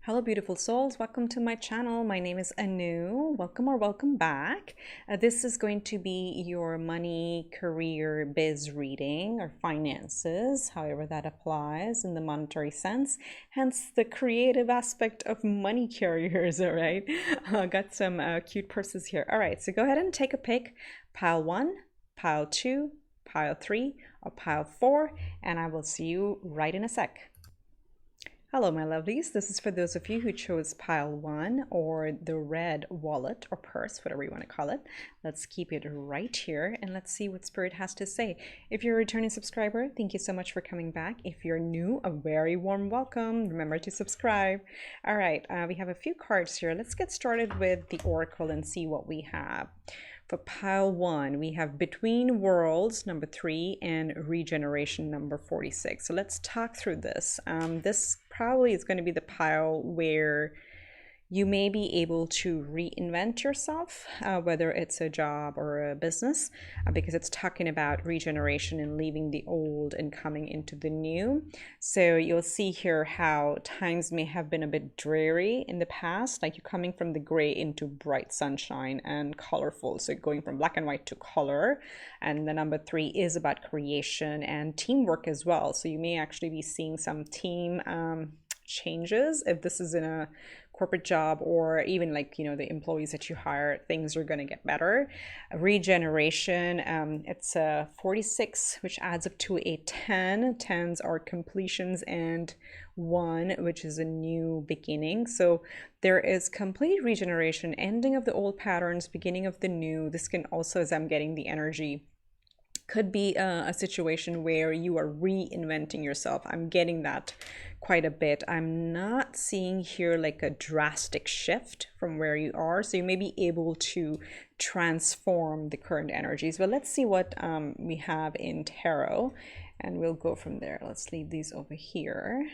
Hello, beautiful souls. Welcome to my channel. My name is Anu. Welcome or welcome back. This is going to be your money, career, biz reading or finances, however that applies in the monetary sense. Hence the creative aspect of money carriers, all right? Got some cute purses here. All right, so go ahead and take a pick. Pile 1, pile 2, pile 3, or pile 4, and I will see you right in a sec. Hello, my lovelies. This is for those of you who chose pile 1 or the red wallet or purse, whatever you want to call it. Let's keep it right here and let's see what Spirit has to say. If you're a returning subscriber, thank you so much for coming back. If you're new, a very warm welcome. Remember to subscribe. All right, we have a few cards here. Let's get started with the Oracle and see what we have. For pile 1, we have Between Worlds, number 3, and Regeneration, number 46. So let's talk through this. This probably is going to be the pile where you may be able to reinvent yourself, whether it's a job or a business, because it's talking about regeneration and leaving the old and coming into the new. So you'll see here how times may have been a bit dreary in the past, like you're coming from the gray into bright sunshine and colorful. So going from black and white to color. And the number 3 is about creation and teamwork as well. So you may actually be seeing some team changes if this is in a corporate job, or even like, you know, the employees that you hire, things are going to get better. Regeneration, it's a 46, which adds up to a 10. 10s are completions, and 1, which is a new beginning. So there is complete regeneration, ending of the old patterns, beginning of the new. This can also, as I'm getting the energy, could be a situation where you are reinventing yourself. I'm getting that quite a bit. I'm not seeing here like a drastic shift from where you are. So you may be able to transform the current energies. But let's see what we have in tarot, and we'll go from there. Let's leave these over here.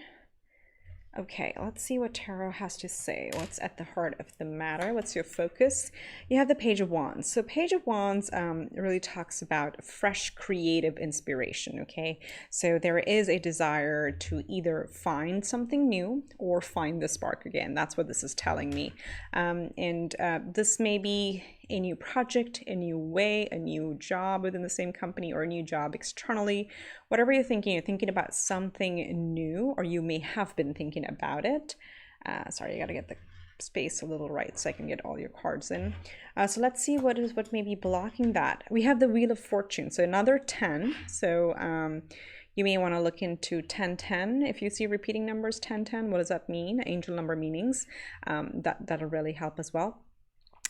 Okay, let's see what tarot has to say. What's at the heart of the matter? What's your focus? You have the Page of Wands. So Page of Wands really talks about fresh creative inspiration, okay? So there is a desire to either find something new or find the spark again. That's what this is telling me. This may be a new project, a new way, a new job within the same company, or a new job externally. Whatever you're thinking about something new, or you may have been thinking about it. Sorry, I gotta get the space a little right so I can get all your cards in. So let's see what may be blocking that. We have the Wheel of Fortune, so another 10. So you may want to look into 1010. If you see repeating numbers, 1010, what does that mean? Angel number meanings. That'll really help as well.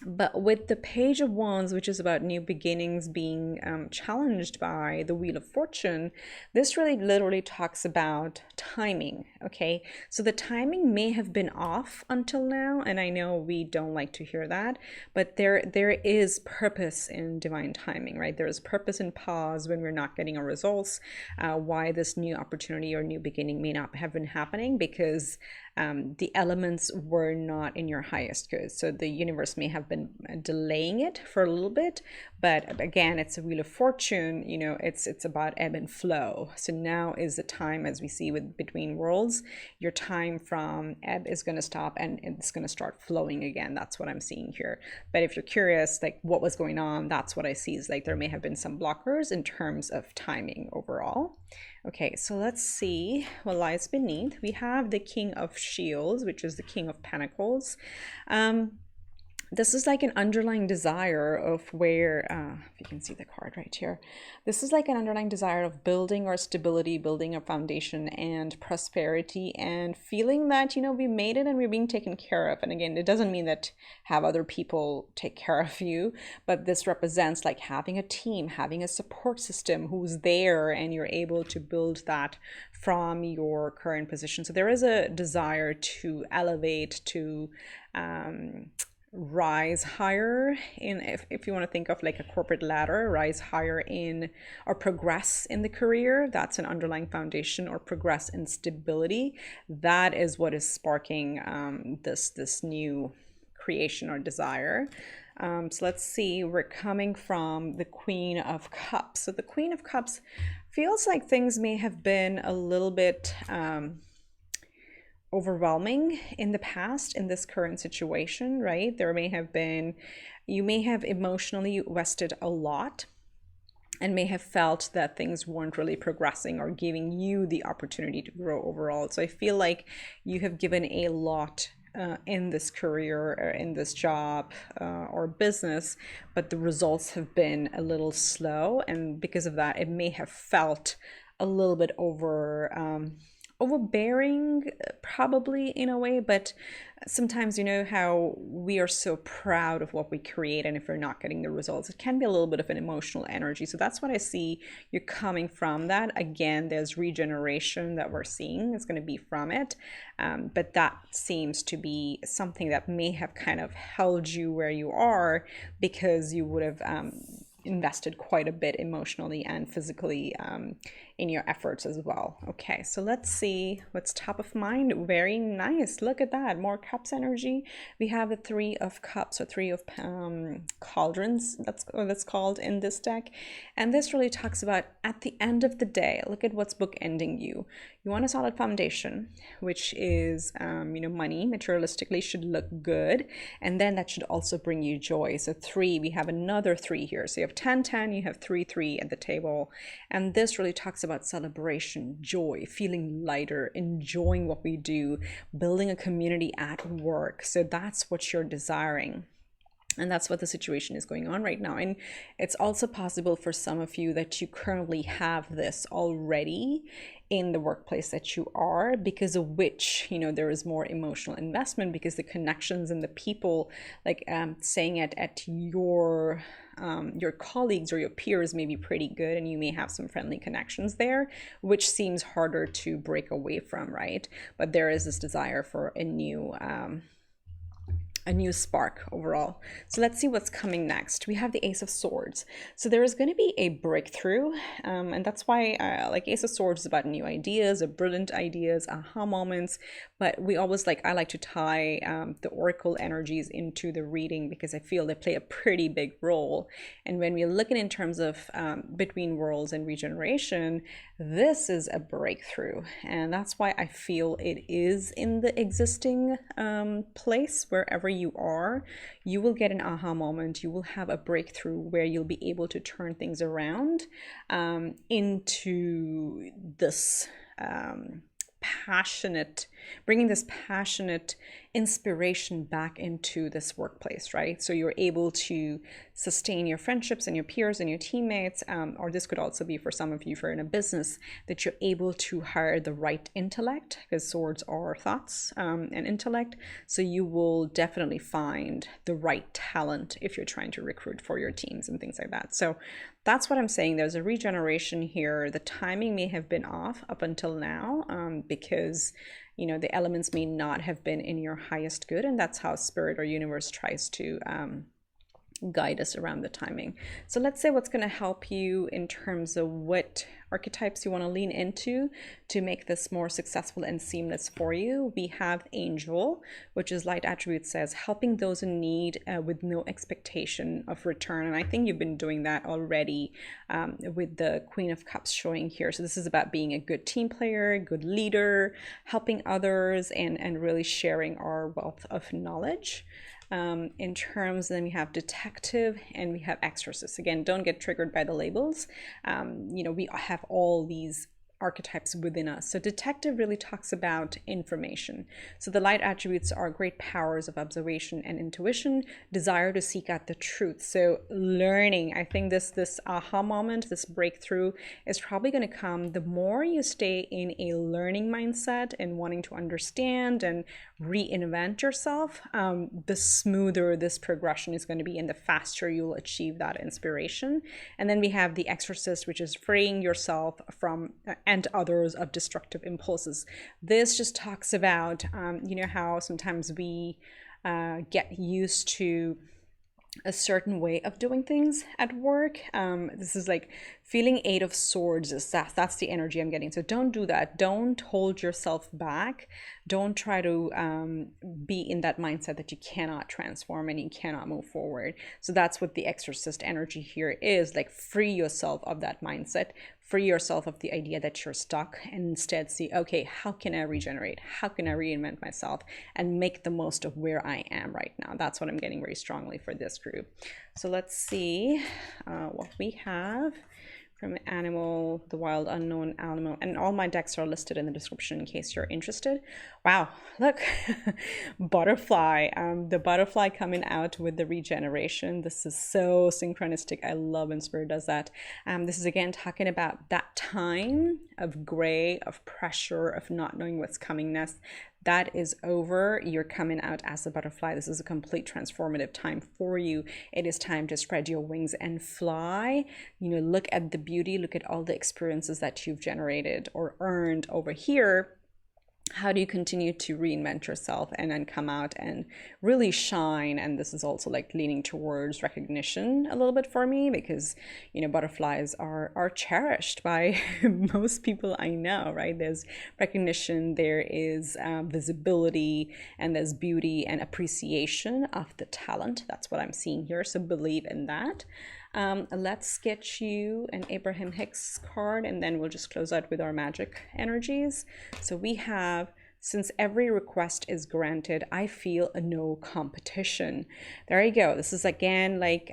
But with the Page of Wands, which is about new beginnings being challenged by the Wheel of Fortune, this really literally talks about timing, okay? So the timing may have been off until now, and I know we don't like to hear that, but there is purpose in divine timing, right? There is purpose in pause when we're not getting our results, why this new opportunity or new beginning may not have been happening, because the elements were not in your highest good. So the universe may have been delaying it for a little bit, but again, it's a Wheel of Fortune, you know, it's about ebb and flow. So now is the time, as we see with Between Worlds, your time from ebb is going to stop and it's going to start flowing again. That's what I'm seeing here. But if you're curious, like what was going on, that's what I see is like there may have been some blockers in terms of timing overall. Okay, so let's see what lies beneath. We have the King of Shields, which is the King of Pentacles. This is like an underlying desire of where, if you can see the card right here, this is like an underlying desire of building our stability, building a foundation and prosperity, and feeling that, you know, we made it and we're being taken care of. And again, it doesn't mean that have other people take care of you, but this represents like having a team, having a support system who's there, and you're able to build that from your current position. So there is a desire to elevate, to rise higher in, if you want to think of like a corporate ladder, rise higher in or progress in the career. That's an underlying foundation, or progress in stability. That is what is sparking this new creation or desire. So let's see, we're coming from the Queen of Cups. So the Queen of Cups feels like things may have been a little bit overwhelming in the past in this current situation, right? You may have emotionally invested a lot and may have felt that things weren't really progressing or giving you the opportunity to grow overall. So I feel like you have given a lot in this career or in this job or business, but the results have been a little slow. And because of that, it may have felt a little bit overbearing, probably in a way. But sometimes, you know how we are so proud of what we create, and if we're not getting the results, it can be a little bit of an emotional energy. So that's what I see you're coming from. That again, there's regeneration that we're seeing is going to be from it, but that seems to be something that may have kind of held you where you are, because you would have invested quite a bit emotionally and physically in your efforts as well. Okay, so let's see what's top of mind. Very nice. Look at that. More cups energy. We have the 3 of cups, or 3 of cauldrons, that's what it's called in this deck. And this really talks about, at the end of the day, look at what's bookending you. You want a solid foundation, which is, money materialistically should look good. And then that should also bring you joy. So 3, we have another 3 here. So you have 10, 10, you have 3, 3 at the table. And this really talks about celebration, joy, feeling lighter, enjoying what we do, building a community at work. So that's what you're desiring. And that's what the situation is going on right now. And it's also possible for some of you that you currently have this already in the workplace that you are, because of which, there is more emotional investment, because the connections and the people, like saying it at your colleagues or your peers may be pretty good, and you may have some friendly connections there, which seems harder to break away from, right? But there is this desire for a new spark overall. So let's see what's coming next. We have the Ace of Swords. So there is going to be a breakthrough, and that's why like Ace of Swords is about new ideas or brilliant ideas, aha moments. But I like to tie the oracle energies into the reading, because I feel they play a pretty big role. And when we're looking in terms of between worlds and regeneration, this is a breakthrough, and that's why I feel it is in the existing place. Wherever you are, you will get an aha moment. You will have a breakthrough where you'll be able to turn things around into this bringing this passionate inspiration back into this workplace, right? So you're able to sustain your friendships and your peers and your teammates, or this could also be for some of you, if you're in a business, that you're able to hire the right intellect, because swords are thoughts and intellect. So you will definitely find the right talent if you're trying to recruit for your teams and things like that. So that's what I'm saying. There's a regeneration here. The timing may have been off up until now, because the elements may not have been in your highest good, and that's how spirit or universe tries to guide us around the timing. So let's say what's going to help you in terms of what archetypes you want to lean into to make this more successful and seamless for you. We have Angel, which is light attribute, says helping those in need with no expectation of return. And I think you've been doing that already with the Queen of Cups showing here. So this is about being a good team player, good leader, helping others, and really sharing our wealth of knowledge. In terms, then we have detective and we have exorcist. Again, don't get triggered by the labels. We have all these archetypes within us. So detective really talks about information. So the light attributes are great powers of observation and intuition, desire to seek out the truth. So learning, I think this aha moment, this breakthrough is probably going to come the more you stay in a learning mindset and wanting to understand and reinvent yourself, the smoother this progression is going to be, and the faster you'll achieve that inspiration. And then we have the exorcist, which is freeing yourself from and others of destructive impulses. This just talks about, how sometimes we get used to a certain way of doing things at work. This is like feeling 8 of Swords. That's the energy I'm getting. So don't do that. Don't hold yourself back. don't try to be in that mindset that you cannot transform and you cannot move forward. So that's what the exorcist energy here is, like free yourself of that mindset, free yourself of the idea that you're stuck, and instead see, okay, how can I regenerate? How can I reinvent myself and make the most of where I am right now? That's what I'm getting very strongly for this group. So let's see what we have from animal, the wild unknown animal, and all my decks are listed in the description in case you're interested. Wow, look, butterfly, the butterfly coming out with the regeneration. This is so synchronistic. I love when spirit does that. This is again talking about that time of gray, of pressure, of not knowing what's coming next. That is over. You're coming out as a butterfly. This is a complete transformative time for you. It is time to spread your wings and fly. You know, look at the beauty, look at all the experiences that you've generated or earned over here. How do you continue to reinvent yourself and then come out and really shine? And this is also like leaning towards recognition a little bit for me, because, you know, butterflies are cherished by most people I know, right? There's recognition, there is visibility, and there's beauty and appreciation of the talent. That's what I'm seeing here. So believe in that. Let's get you an Abraham Hicks card, and then we'll just close out with our magic energies. So we have, since every request is granted, I feel no competition. There you go. This is again like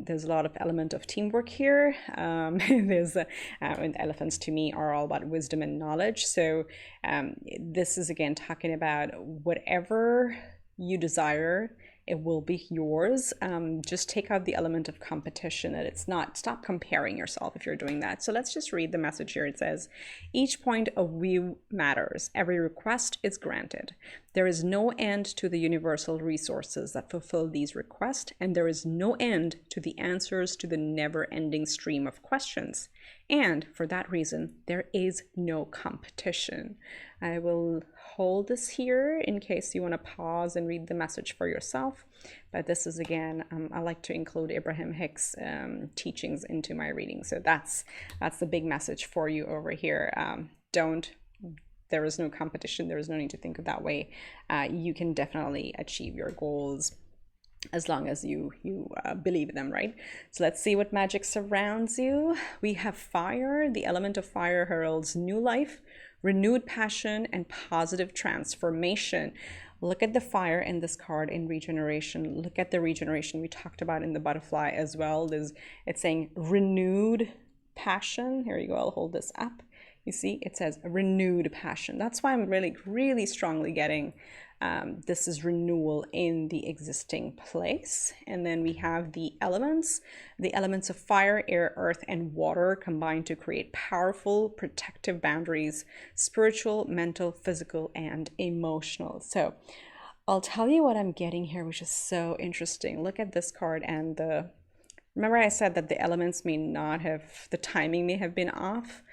there's a lot of element of teamwork here. There's and elephants to me are all about wisdom and knowledge. So this is again talking about whatever you desire, it will be yours. Just take out the element of competition, and it's not, stop comparing yourself if you're doing that. So let's just read the message here. It says, each point of view matters. Every request is granted. There is no end to the universal resources that fulfill these requests, and there is no end to the answers to the never-ending stream of questions. And for that reason, there is no competition. I will hold this here in case you want to pause and read the message for yourself. But this is again, I like to include Abraham Hicks teachings into my reading. So that's the big message for you over here. There is no competition. There is no need to think of that way. You can definitely achieve your goals as long as you believe in them, right? So let's see what magic surrounds you. We have fire. The element of fire heralds new life, renewed passion, and positive transformation. Look at the fire in this card in regeneration. Look at the regeneration we talked about in the butterfly as well. It's saying renewed passion. Here you go. I'll hold this up. You see, it says renewed passion. That's why I'm really, really strongly getting this is renewal in the existing place. And then we have the elements of fire, air, earth, and water combined to create powerful protective boundaries, spiritual, mental, physical, and emotional. So I'll tell you what I'm getting here, which is so interesting. Look at this card, and remember I said that the elements may not have, the timing may have been off.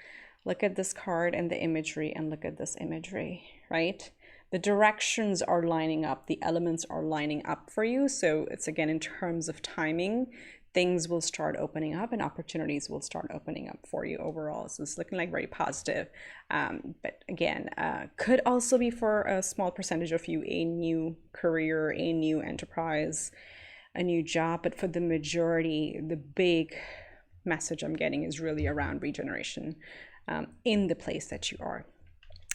Look at this card and the imagery, and look at this imagery, right? The directions are lining up, the elements are lining up for you. So it's again, in terms of timing, things will start opening up and opportunities will start opening up for you overall. So it's looking like very positive. But again, could also be for a small percentage of you, a new career, a new enterprise, a new job. But for the majority, the big message I'm getting is really around regeneration in the place that you are.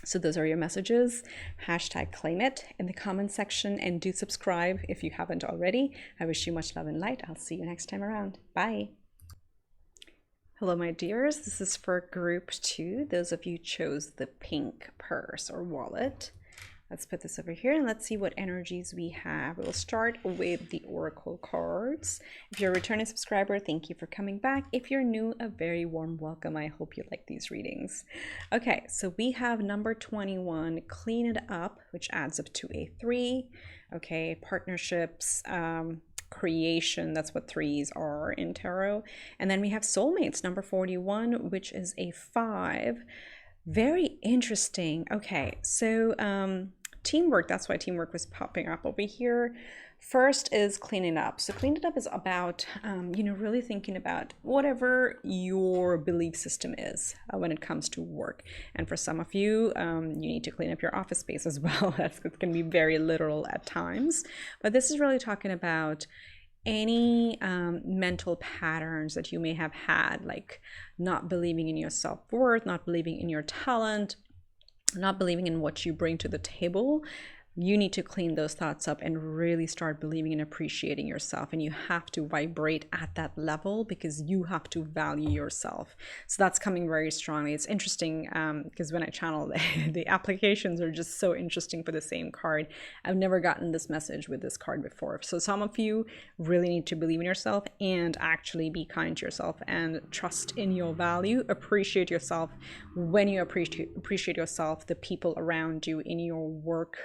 So those are your messages. Hashtag claim it in the comment section, and do subscribe if you haven't already. I wish you much love and light. I'll see you next time around. Bye. Hello, my dears. This is for group 2. Those of you chose the pink purse or wallet. Let's put this over here and let's see what energies we have. We'll start with the oracle cards. If you're a returning subscriber, thank you for coming back. If you're new, a very warm welcome. I hope you like these readings. Okay, so we have number 21, clean it up, which adds up to a 3. Okay, partnerships, creation, that's what 3s are in tarot. And then we have soulmates, number 41, which is a 5. Very interesting. Okay, so teamwork. That's why teamwork was popping up over here. First is cleaning up. So cleaning up is about, really thinking about whatever your belief system is when it comes to work. And for some of you, you need to clean up your office space as well. That's going to be very literal at times. But this is really talking about any mental patterns that you may have had, like not believing in your self-worth, not believing in your talent, not believing in what you bring to the table. You need to clean those thoughts up and really start believing and appreciating yourself. And you have to vibrate at that level because you have to value yourself. So that's coming very strongly. It's interesting because when I channel, the applications are just so interesting for the same card. I've never gotten this message with this card before. So some of you really need to believe in yourself and actually be kind to yourself and trust in your value. Appreciate yourself. When you appreciate yourself, the people around you in your work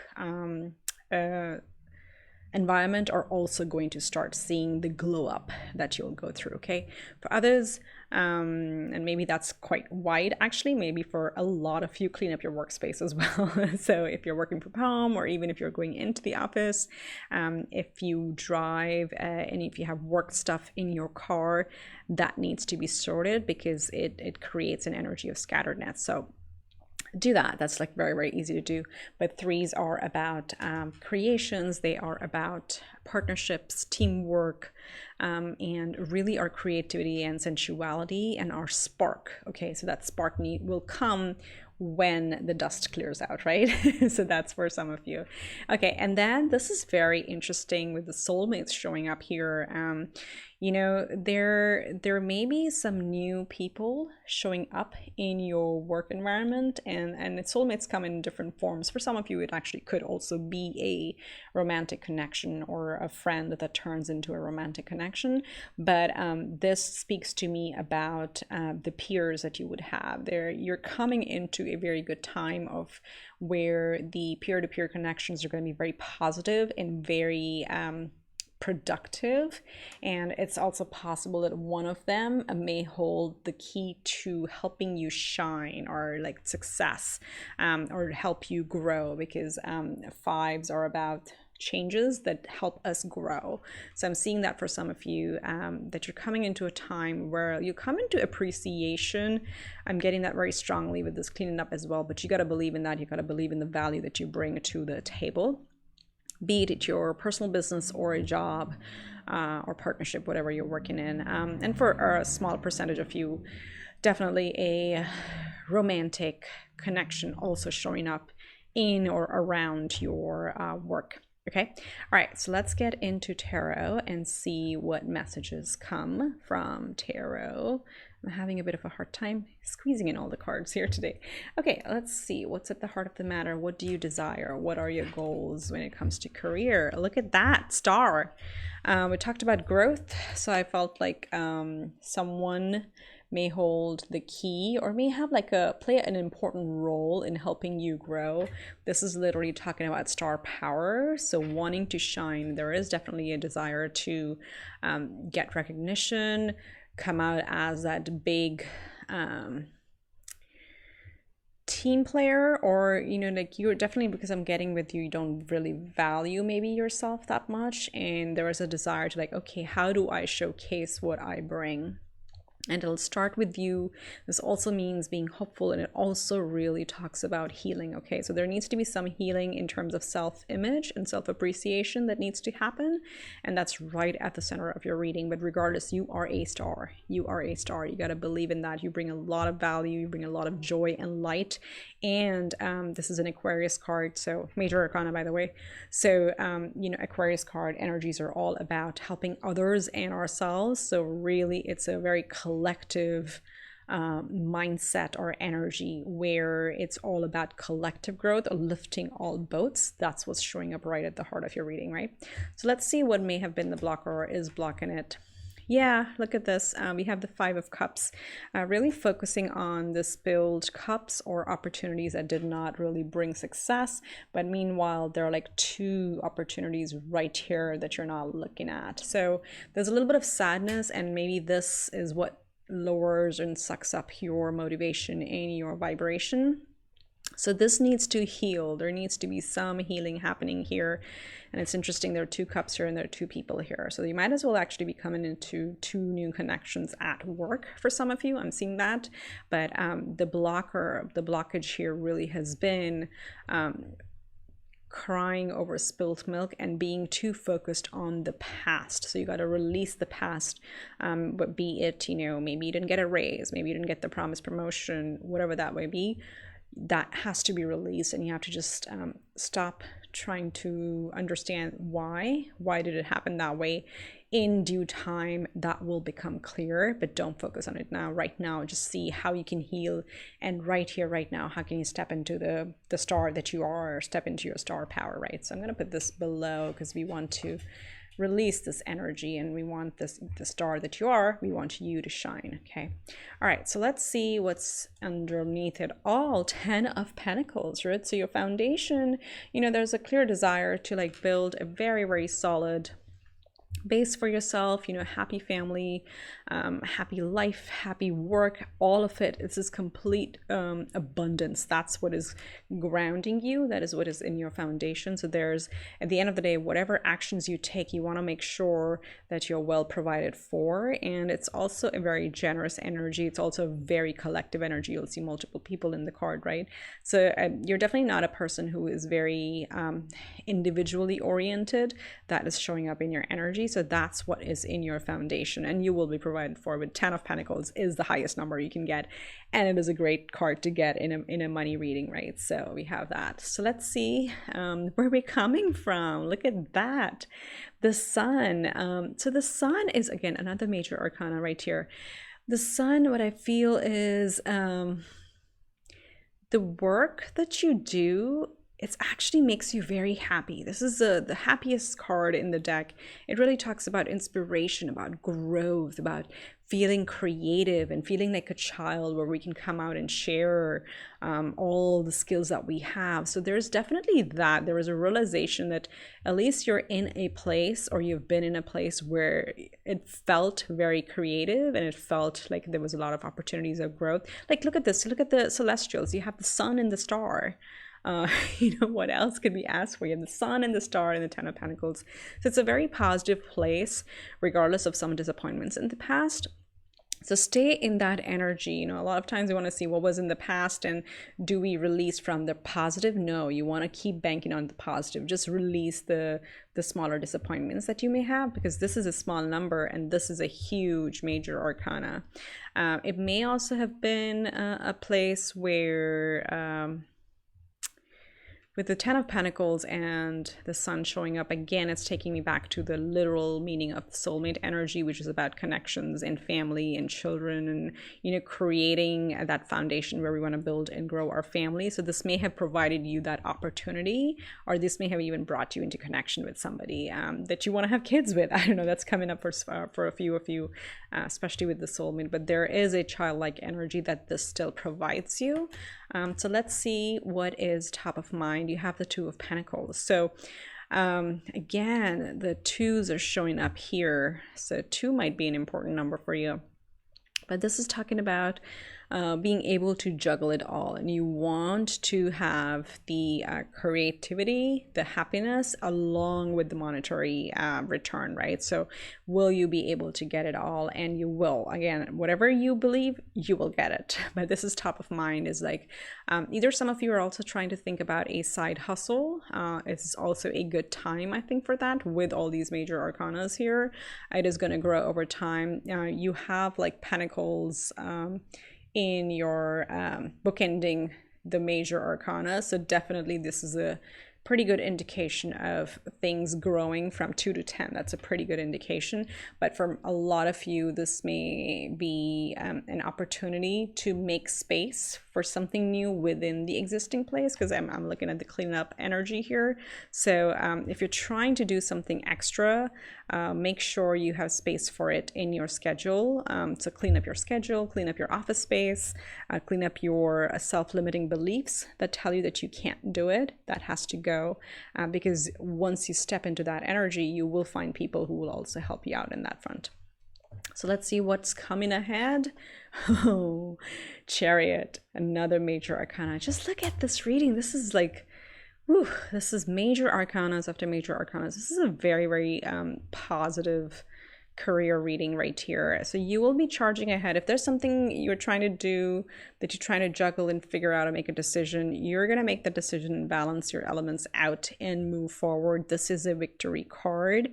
environment are also going to start seeing the glow up that you'll go through. Okay, for others, and maybe that's quite wide actually, maybe for a lot of you, clean up your workspace as well. So if you're working from home, or even if you're going into the office, if you drive and if you have work stuff in your car, that needs to be sorted because it creates an energy of scatteredness. So do that. That's like very, very easy to do. But threes are about creations. They are about partnerships, teamwork, and really our creativity and sensuality and our spark. Okay, so that spark will come when the dust clears out, right? So that's for some of you. Okay, and then this is very interesting with the soulmates showing up here. There may be some new people showing up in your work environment, and soulmates come in different forms. For some of you, it actually could also be a romantic connection or a friend that turns into a romantic connection. But this speaks to me about the peers that you would have there. You're coming into a very good time of where the peer-to-peer connections are going to be very positive and very productive, and it's also possible that one of them may hold the key to helping you shine or like success, or help you grow, because fives are about changes that help us grow. So I'm seeing that for some of you, that you're coming into a time where you come into appreciation. I'm getting that very strongly with this cleaning up as well, but you got to believe in that. You got to believe in the value that you bring to the table, be it your personal business or a job or partnership, whatever you're working in. And for a small percentage of you, definitely a romantic connection also showing up in or around your work. Okay, all right, so let's get into tarot and see what messages come from tarot. I'm having a bit of a hard time squeezing in all the cards here today. Okay, let's see. What's at the heart of the matter? What do you desire? What are your goals when it comes to career? Look at that star. We talked about growth, so I felt like someone may hold the key or may have like play an important role in helping you grow. This is literally talking about star power, so wanting to shine. There is definitely a desire to get recognition, come out as that big team player, or like you're definitely, because I'm getting with you don't really value maybe yourself that much, and there is a desire to like, okay, how do I showcase what I bring? And it'll start with you. This also means being hopeful, and it also really talks about healing. Okay, so there needs to be some healing in terms of self-image and self-appreciation that needs to happen, and that's right at the center of your reading. But regardless, you are a star. You are a star. You got to believe in that. You bring a lot of value, you bring a lot of joy and light. And this is an Aquarius card, so major arcana, by the way. So Aquarius card energies are all about helping others and ourselves. So really it's a very collective mindset or energy where it's all about collective growth or lifting all boats. That's what's showing up right at the heart of your reading, right? So let's see what may have been the blocker or is blocking it. Yeah, look at this. We have the Five of Cups, really focusing on the spilled cups or opportunities that did not really bring success. But meanwhile, there are like two opportunities right here that you're not looking at. So there's a little bit of sadness, and maybe this is what lowers and sucks up your motivation and your vibration. So this needs to heal. There needs to be some healing happening here. And it's interesting, there are 2 cups here and there are 2 people here. So you might as well actually be coming into 2 new connections at work for some of you. I'm seeing that. But the blockage here really has been crying over spilt milk and being too focused on the past. So you got to release the past, but be it, maybe you didn't get a raise, maybe you didn't get the promised promotion, whatever that may be. That has to be released, and you have to just stop trying to understand why did it happen that way. In due time that will become clear, but don't focus on it now. Right now, just see how you can heal, and right here, right now, how can you step into the star that you are, or step into your star power, right? So I'm going to put this below because we want to release this energy, and we want the star that you are, we want you to shine. Okay, all right, so let's see what's underneath it all. 10 of Pentacles, right? So your foundation, there's a clear desire to like build a very, very solid base for yourself, happy family, happy life, happy work, all of it. It's this complete abundance. That's what is grounding you. That is what is in your foundation. So there's, at the end of the day, whatever actions you take, you want to make sure that you're well provided for. And it's also a very generous energy. It's also a very collective energy. You'll see multiple people in the card, right? So you're definitely not a person who is very individually oriented. That is showing up in your energy. So that's what is in your foundation, and you will be provided for. With 10 of Pentacles is the highest number you can get, and it is a great card to get in a money reading, right? So we have that. So let's see where we're coming from. Look at that, the Sun. So the Sun is, again, another major arcana right here. The Sun, what I feel is the work that you do, it actually makes you very happy. This is the happiest card in the deck. It really talks about inspiration, about growth, about feeling creative and feeling like a child, where we can come out and share all the skills that we have. So there's definitely that. There is a realization that at least you're in a place, or you've been in a place where it felt very creative and it felt like there was a lot of opportunities of growth. Like, look at this. Look at the celestials. You have the sun and the star. What else could be asked for? You have the sun and the star and the 10 of Pentacles. So it's a very positive place, regardless of some disappointments in the past. So stay in that energy. A lot of times we want to see what was in the past, and do we release from the positive? No, you want to keep banking on the positive. Just release the smaller disappointments that you may have, because this is a small number and this is a huge major arcana. It may also have been a place where with the 10 of Pentacles and the sun showing up again, it's taking me back to the literal meaning of soulmate energy, which is about connections and family and children, and creating that foundation where we want to build and grow our family. So this may have provided you that opportunity, or this may have even brought you into connection with somebody that you want to have kids with. I don't know, that's coming up for a few of you, especially with the soulmate. But there is a childlike energy that this still provides you. So let's see what is top of mind. You have the 2 of Pentacles. So again, the 2s are showing up here. So 2 might be an important number for you. But this is talking about being able to juggle it all, and you want to have the creativity, the happiness, along with the monetary return, right? So will you be able to get it all? And you will. Again, whatever you believe, you will get it. But this is top of mind, is like either some of you are also trying to think about a side hustle. It's also a good time, I think, for that. With all these major arcanas here, it is going to grow over time. You have like Pentacles in your bookending the major arcana. So definitely this is a pretty good indication of things growing from 2 to 10. That's a pretty good indication. But for a lot of you, this may be an opportunity to make space for something new within the existing place, because I'm looking at the cleanup energy here. So if you're trying to do something extra, make sure you have space for it in your schedule. So clean up your schedule, clean up your office space, clean up your self-limiting beliefs that tell you that you can't do it. That has to go. Because once you step into that energy, you will find people who will also help you out in that front. So let's see what's coming ahead. Oh, Chariot, another major arcana. Just look at this reading. This is like, whew, this is major arcanas after major arcanas. This is a very, very positive career reading right here. So you will be charging ahead. If there's something you're trying to do that you're trying to juggle and figure out and make a decision, you're going to make the decision and balance your elements out and move forward. This is a victory card.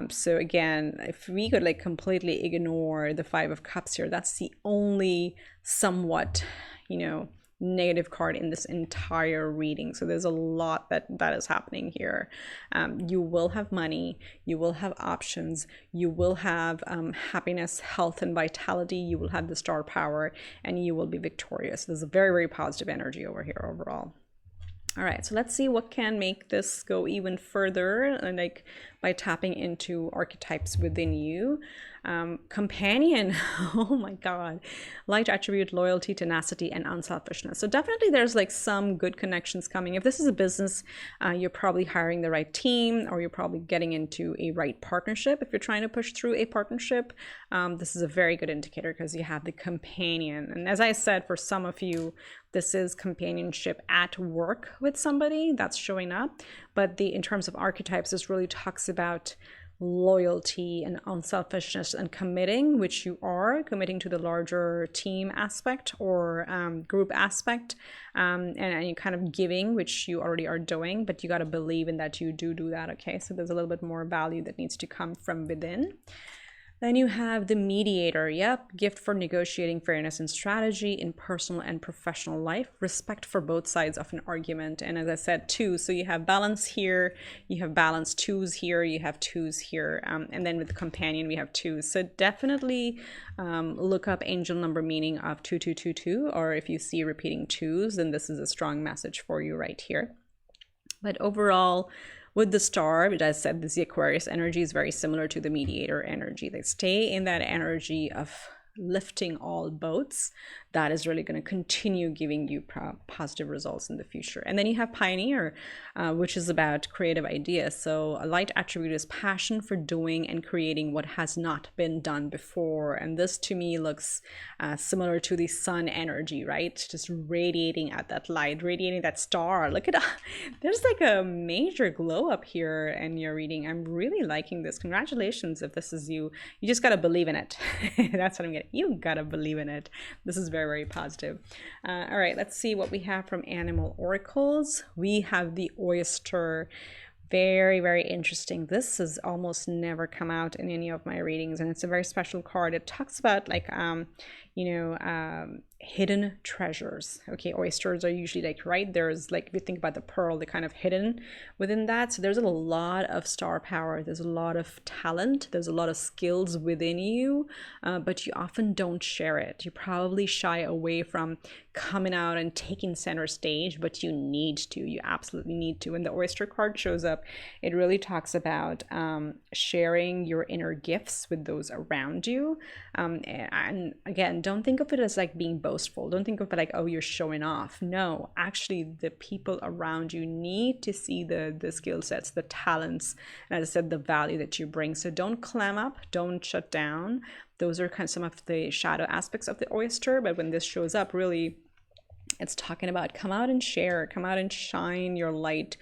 So again, if we could like completely ignore the Five of Cups here, that's the only somewhat, you know, negative card in this entire reading. So there's a lot that is happening here. You will have money, you will have options, you will have happiness, health, and vitality. You will have the star power, and you will be victorious. There's a very, very positive energy over here overall. All right, so let's see what can make this go even further, like by tapping into archetypes within you. Companion, oh my God, light attribute, loyalty, tenacity, and unselfishness. So definitely there's like some good connections coming. If this is a business, you're probably hiring the right team, or you're probably getting into a right partnership. If you're trying to push through a partnership, this is a very good indicator because you have the companion. And as I said, for some of you, this is companionship at work with somebody that's showing up. But in terms of archetypes, this really talks about loyalty and unselfishness and committing, which you are committing to the larger team aspect or group aspect, and you kind of giving, which you already are doing, but you got to believe in that you do that. Okay, so there's a little bit more value that needs to come from within. Then you have the mediator. Yep, gift for negotiating fairness and strategy in personal and professional life, respect for both sides of an argument. And as I said, two, so you have balance here, you have balance twos here, you have twos here, and then with the companion we have twos. So definitely look up angel number meaning of 2222, or if you see repeating twos, then this is a strong message for you right here. But overall, with the star, as I said, the Aquarius energy is very similar to the mediator energy. They stay in that energy of lifting all boats. That is really going to continue giving you positive results in the future. And then you have pioneer, which is about creative ideas. So a light attribute is passion for doing and creating what has not been done before. And this to me looks similar to the sun energy, right? Just radiating at that light, radiating that star. Look at there's like a major glow up here in your reading. I'm really liking this. Congratulations if this is you. You just got to believe in it. That's what I'm getting. You got to believe in it. This is very, very positive. All right, let's see what we have from Animal Oracles. We have the oyster. Very, very interesting. This has almost never come out in any of my readings, and it's a very special card. It talks about like hidden treasures. Okay, oysters are usually like, right, there's like, if you think about the pearl, they're kind of hidden within that. So there's a lot of star power, there's a lot of talent, there's a lot of skills within you, but you often don't share it. You probably shy away from coming out and taking center stage, but you need to, you absolutely need to. When the oyster card shows up, it really talks about sharing your inner gifts with those around you. And again, don't think of it as like being boastful. Don't think of it like, oh, you're showing off. No, actually the people around you need to see the skill sets, the talents, and as I said, the value that you bring. So don't clam up, don't shut down. Those are kind of some of the shadow aspects of the oyster, but when this shows up, really it's talking about come out and share, come out and shine your light,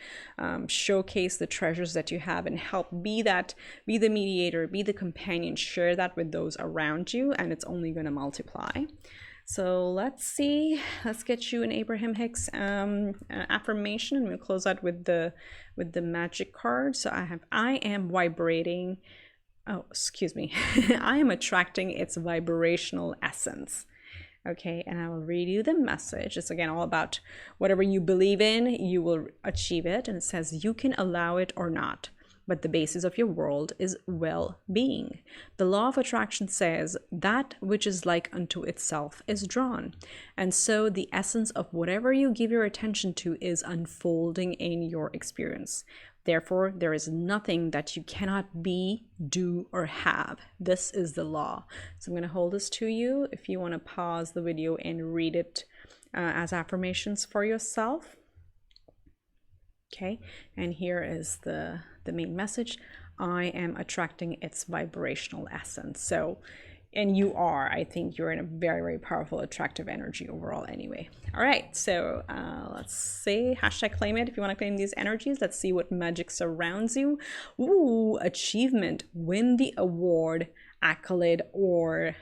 showcase the treasures that you have, and help be the mediator, be the companion, share that with those around you, and it's only going to multiply. So let's see, let's get you an Abraham Hicks affirmation, and we'll close out with the magic card. So I am vibrating, oh, excuse me, I am attracting its vibrational essence. Okay, and I will read you the message. It's again all about whatever you believe in, you will achieve it. And it says, you can allow it or not, but the basis of your world is well-being. The law of attraction says that which is like unto itself is drawn. And so the essence of whatever you give your attention to is unfolding in your experience. Therefore, there is nothing that you cannot be, do, or have. This is the law. So I'm going to hold this to you if you want to pause the video and read it as affirmations for yourself. Okay, and here is the main message. I am attracting its vibrational essence. So, and you are, I think you're in a very, very powerful, attractive energy overall anyway. All right, so let's see, hashtag claim it if you want to claim these energies. Let's see what magic surrounds you. Ooh, achievement, win the award, accolade, or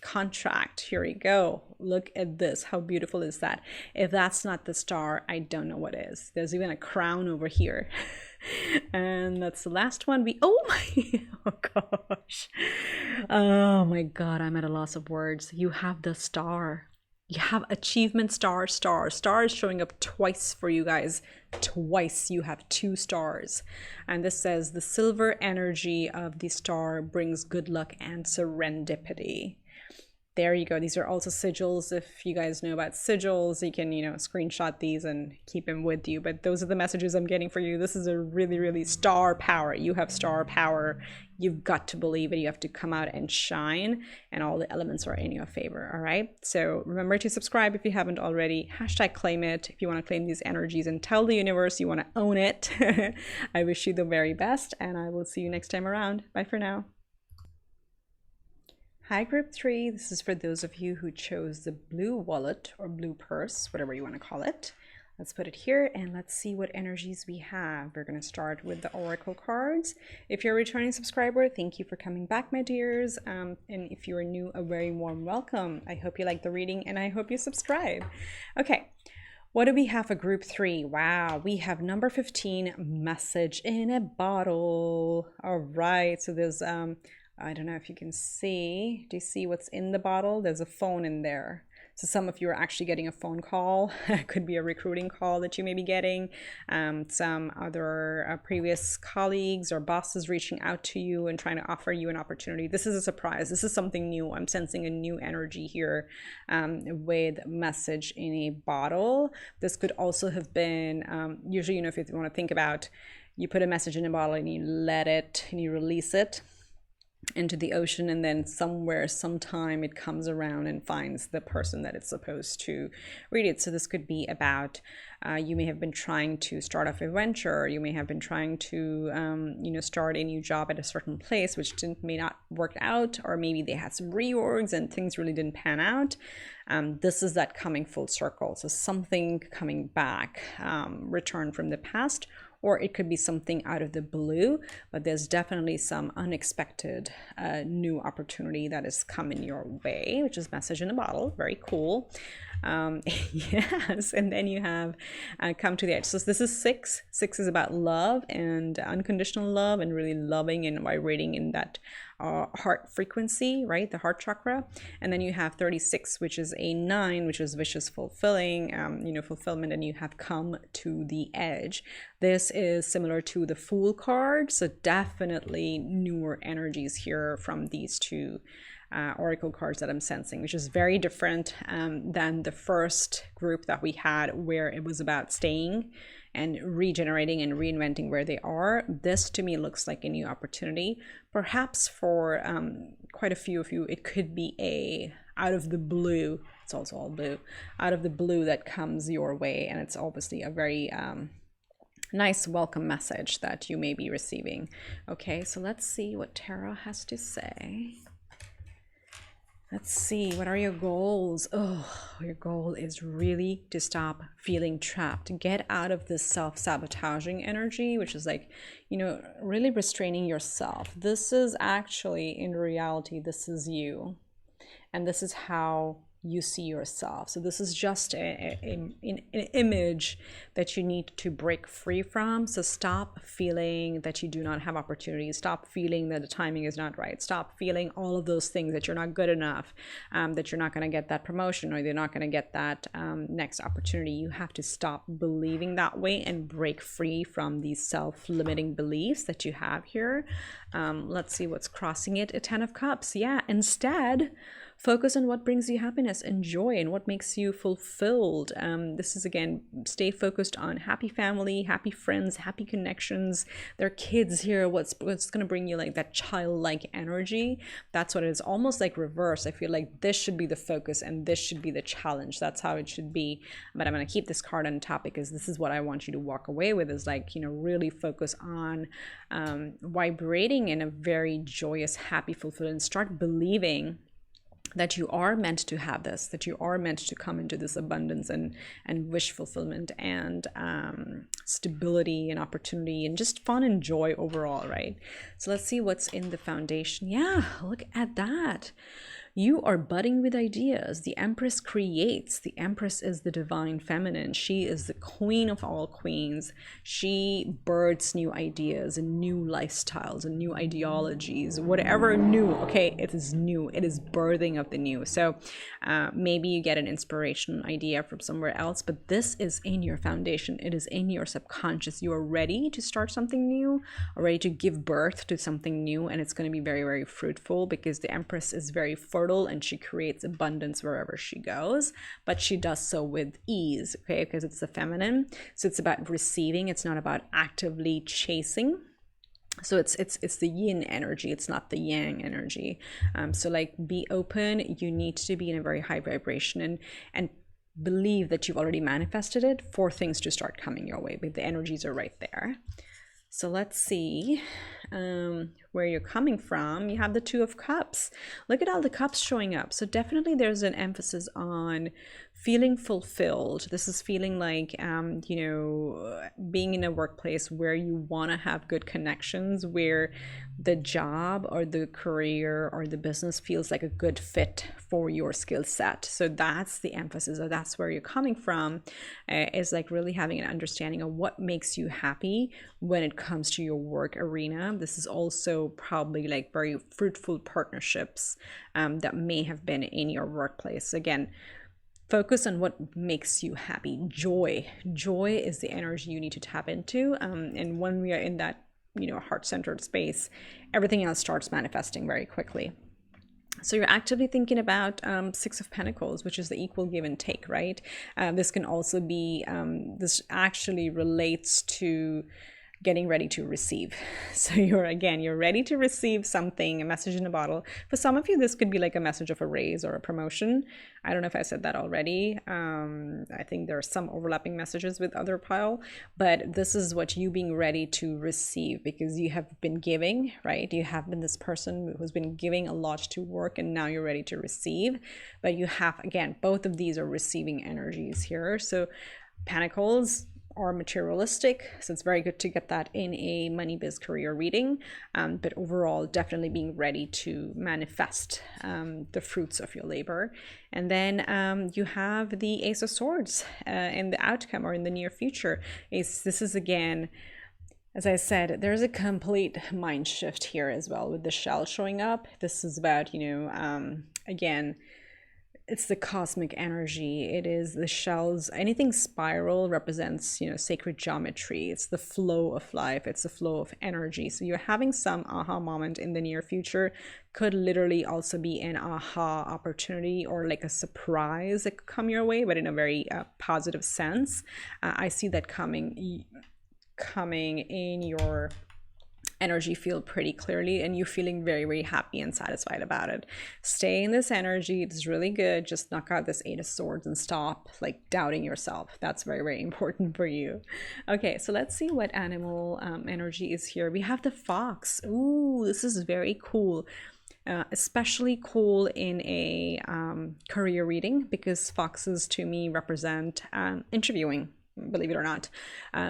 contract. Here we go. Look at this. How beautiful is that? If that's not the star, I don't know what is. There's even a crown over here. And that's the last one. Oh gosh. Oh my God, I'm at a loss of words. You have the star. You have achievement star. Star is showing up twice for you guys. Twice. You have 2 stars. And this says the silver energy of the star brings good luck and serendipity. There you go. These are also sigils. If you guys know about sigils, you can, screenshot these and keep them with you. But those are the messages I'm getting for you. This is a really, really star power. You have star power. You've got to believe it. You have to come out and shine, and all the elements are in your favor. All right. So remember to subscribe if you haven't already. Hashtag claim it if you want to claim these energies, and tell the universe you want to own it. I wish you the very best, and I will see you next time around. Bye for now. Hi group 3, this is for those of you who chose the blue wallet or blue purse, whatever you want to call it. Let's put it here and let's see what energies we have. We're going to start with the oracle cards. If you're a returning subscriber, thank you for coming back, my dears. And if you are new, a very warm welcome. I hope you like the reading and I hope you subscribe. Okay. What do we have for group 3? Wow, we have number 15, message in a bottle. All right, so there's I don't know if you can see. Do you see what's in the bottle? There's a phone in there. So some of you are actually getting a phone call. It could be a recruiting call that you may be getting. Some other previous colleagues or bosses reaching out to you and trying to offer you an opportunity. This is a surprise. This is something new. I'm sensing a new energy here with message in a bottle. This could also have been, usually, if you want to think about, you put a message in a bottle and you let it and you release it into the ocean, and then sometime it comes around and finds the person that it's supposed to read it. So this could be about you may have been trying to start off a venture, you may have been trying to start a new job at a certain place which may not work out, or maybe they had some reorgs and things really didn't pan out. This is that coming full circle. So something coming back, return from the past, or it could be something out of the blue, but there's definitely some unexpected new opportunity that is coming your way, which is message in a bottle. Very cool. Yes, and then you have come to the edge. So this is 6. 6 is about love and unconditional love and really loving and vibrating in that heart frequency, right? The heart chakra. And then you have 36, which is a 9, which is vicious fulfilling, fulfillment, and you have come to the edge. This is similar to the Fool card, so definitely newer energies here from these 2 oracle cards that I'm sensing, which is very different than the first group that we had, where it was about staying and regenerating and reinventing where they are. This to me looks like a new opportunity. Perhaps for quite a few of you, it could be a out of the blue. It's also all blue. Out of the blue that comes your way, and it's obviously a very nice welcome message that you may be receiving. Okay, so let's see what Tarot has to say. Let's see, what are your goals? Oh, your goal is really to stop feeling trapped. Get out of this self-sabotaging energy, which is like, really restraining yourself. This is actually, in reality, this is you. And this is how you see yourself. So this is just an image that you need to break free from. So stop feeling that you do not have opportunities. Stop feeling that the timing is not right. Stop feeling all of those things, that you're not good enough, that you're not going to get that promotion, or you're not going to get that next opportunity. You have to stop believing that way and break free from these self-limiting beliefs that you have here. Let's see what's crossing it. A 10 of Cups. Yeah, instead, Focus on what brings you happiness and joy and what makes you fulfilled. This is, again, stay focused on happy family, happy friends, happy connections. Their kids here. What's going to bring you like that childlike energy? That's what it is. Almost like reverse. I feel like this should be the focus and this should be the challenge. That's how it should be. But I'm going to keep this card on top because this is what I want you to walk away with, is like, really focus on vibrating in a very joyous, happy, fulfilled, and start believing that you are meant to have this, that you are meant to come into this abundance and wish fulfillment and stability and opportunity and just fun and joy overall, right? So let's see what's in the foundation. Yeah, look at that. You are budding with ideas. The Empress creates. The Empress is the divine feminine. She is the queen of all queens. She births new ideas and new lifestyles and new ideologies, whatever new. Okay, it is new. It is birthing of the new. So maybe you get an inspiration idea from somewhere else, but this is in your foundation. It is in your subconscious. You are ready to start something new, or ready to give birth to something new, and it's going to be very, very fruitful because the Empress is very fertile and she creates abundance wherever she goes, but she does so with ease, okay, because it's the feminine. So it's about receiving. It's not about actively chasing. So it's the yin energy. It's not the yang energy. So like, be open. You need to be in a very high vibration and believe that you've already manifested it for things to start coming your way, but the energies are right there. So let's see where you're coming from. You have the Two of Cups. Look at all the cups showing up. So definitely there's an emphasis on feeling fulfilled. This is feeling like, being in a workplace where you want to have good connections, where the job or the career or the business feels like a good fit for your skill set. So that's the emphasis, or that's where you're coming from, is like really having an understanding of what makes you happy when it comes to your work arena. This is also probably like very fruitful partnerships that may have been in your workplace. Again, focus on what makes you happy. Joy is the energy you need to tap into, and when we are in that heart-centered space, everything else starts manifesting very quickly. So you're actively thinking about Six of Pentacles, which is the equal give and take, right? This can also be, this actually relates to getting ready to receive. So you're ready to receive something, a message in a bottle. For some of you, this could be like a message of a raise or a promotion. I don't know if I said that already. I think there are some overlapping messages with other pile, but this is what you being ready to receive, because you have been giving, right? You have been this person who's been giving a lot to work, and now you're ready to receive. But you have, again, both of these are receiving energies here. So Pentacles are materialistic, so it's very good to get that in a money, biz, career reading, but overall definitely being ready to manifest the fruits of your labor. And then you have the Ace of Swords in the outcome, or in the near future. This is, again, as I said, there's a complete mind shift here as well with the shell showing up. This is about, again, it's the cosmic energy. It is the shells. Anything spiral represents, sacred geometry. It's the flow of life. It's the flow of energy. So you're having some aha moment in the near future. Could literally also be an aha opportunity, or like a surprise that could come your way, but in a very positive sense. I see that coming in your energy field pretty clearly, and you feeling very, very happy and satisfied about it. Stay in this energy. It's really good. Just knock out this Eight of Swords and stop like doubting yourself. That's very, very important for you. Okay, so let's see what animal energy is here. We have the fox. Ooh, this is very cool. Especially cool in a career reading, because foxes to me represent interviewing, believe it or not.